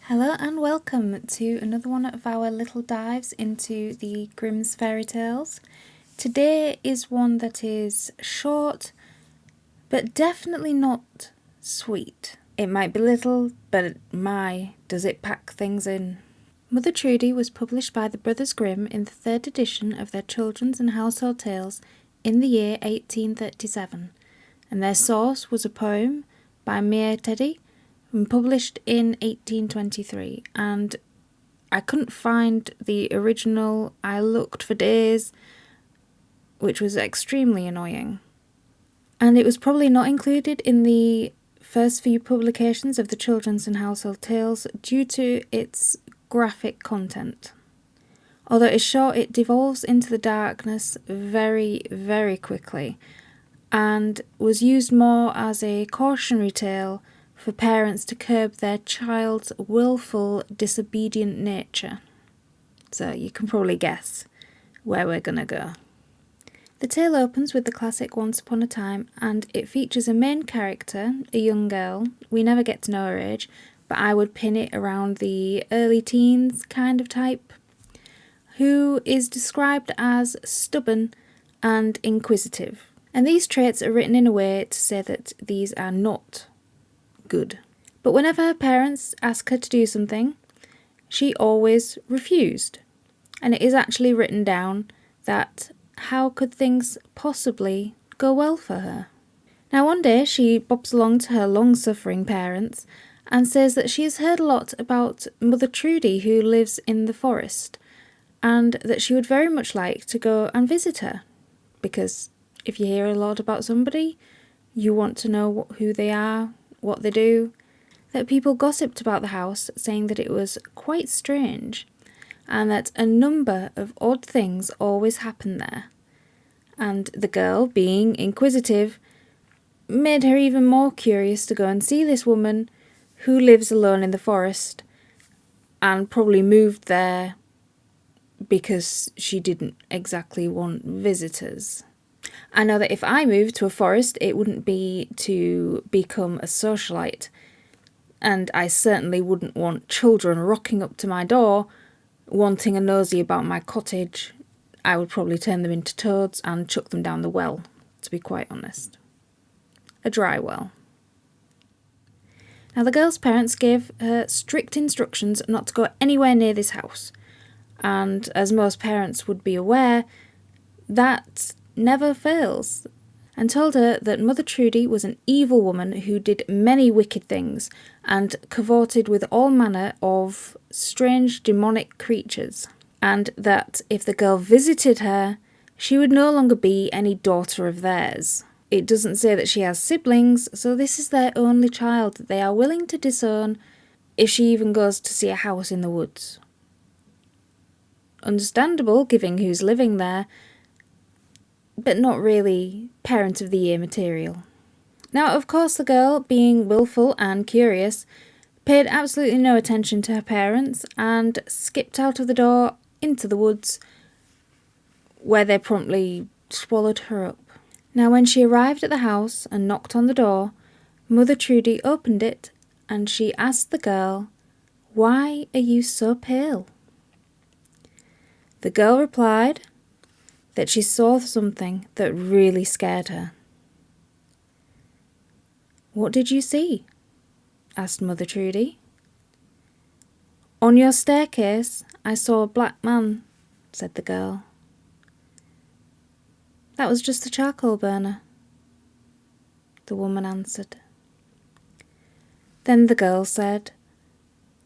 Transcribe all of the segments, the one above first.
Hello and welcome to another one of our little dives into the Grimm's fairy tales. Today is one that is short, but definitely not sweet. It might be little, but does it pack things in. Mother Trudy was published by the Brothers Grimm in the third edition of their children's and household tales in the year 1837, and their source was a poem by Mere Teddy, published in 1823, and I couldn't find the original. I looked for days, which was extremely annoying. And it was probably not included in the first few publications of the children's and household tales due to its graphic content. Although it's short, it devolves into the darkness very, very quickly, and was used more as a cautionary tale for parents to curb their child's willful, disobedient nature. So you can probably guess where we're going to go. The tale opens with the classic Once Upon a Time, and it features a main character, a young girl. We never get to know her age, but I would pin it around the early teens kind of type, who is described as stubborn and inquisitive. And these traits are written in a way to say that these are not good. But whenever her parents ask her to do something, she always refused. And it is actually written down that how could things possibly go well for her? Now one day she bobs along to her long-suffering parents and says that she has heard a lot about Mother Trudy, who lives in the forest, and that she would very much like to go and visit her, because if you hear a lot about somebody, you want to know who they are, what they do. That people gossiped about the house, saying that it was quite strange, and that a number of odd things always happened there. And the girl, being inquisitive, made her even more curious to go and see this woman who lives alone in the forest, and probably moved there because she didn't exactly want visitors. I know that if I moved to a forest, it wouldn't be to become a socialite, and I certainly wouldn't want children rocking up to my door wanting a nosy about my cottage. I would probably turn them into toads and chuck them down the well, to be quite honest. A dry well. Now the girl's parents gave her strict instructions not to go anywhere near this house, and as most parents would be aware, that never fails, and told her that Mother Trudy was an evil woman who did many wicked things and cavorted with all manner of strange demonic creatures, and that if the girl visited her, she would no longer be any daughter of theirs. It doesn't say that she has siblings, so this is their only child that they are willing to disown if she even goes to see a house in the woods. Understandable, given who's living there, but not really parent of the year material. Now, of course, the girl, being willful and curious, paid absolutely no attention to her parents and skipped out of the door into the woods, where they promptly swallowed her up. Now, when she arrived at the house and knocked on the door, Mother Trudy opened it and she asked the girl, "Why are you so pale?" The girl replied that she saw something that really scared her. "What did you see?" asked Mother Trudy. "On your staircase, I saw a black man," said the girl. "That was just the charcoal burner," the woman answered. Then the girl said,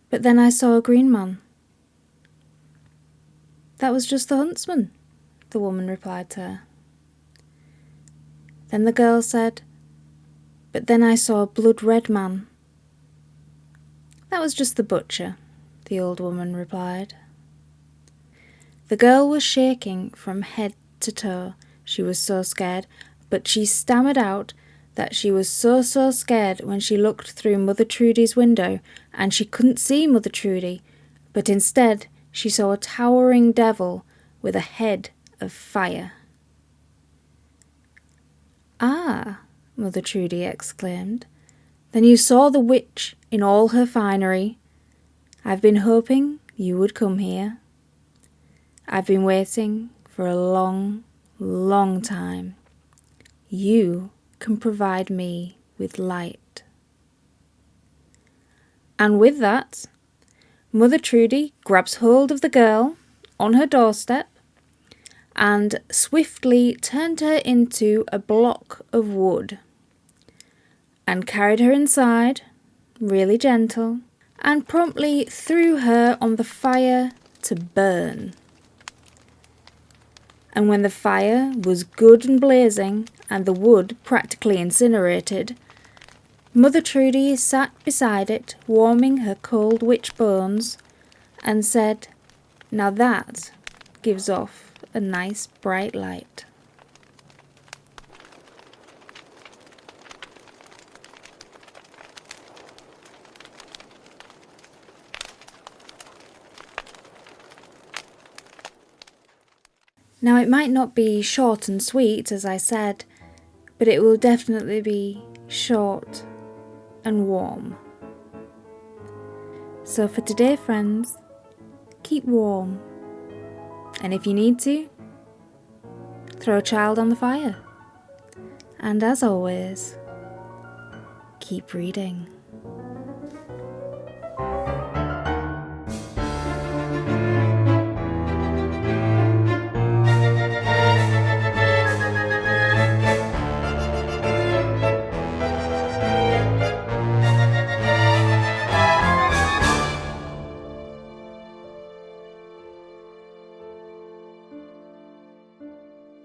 "But then I saw a green man." "That was just the huntsman," the woman replied to her. Then the girl said, "But then I saw a blood-red man." "That was just the butcher," the old woman replied. The girl was shaking from head to toe. She was so scared, but she stammered out that she was so scared when she looked through Mother Trudy's window, and she couldn't see Mother Trudy, but instead she saw a towering devil with a head of fire. "Ah," Mother Trudy exclaimed, "then you saw the witch in all her finery." I've been hoping you would come here. I've been waiting for a long, long time. You can provide me with light." And with that, Mother Trudy grabs hold of the girl on her doorstep and swiftly turned her into a block of wood and carried her inside, really gentle, and promptly threw her on the fire to burn. And when the fire was good and blazing and the wood practically incinerated, Mother Trudy sat beside it, warming her cold witch bones, and said, "Now that gives off a nice bright light." Now it might not be short and sweet, as I said, but it will definitely be short and warm. So for today, friends, keep warm. And if you need to, throw a child on the fire. And as always, keep reading.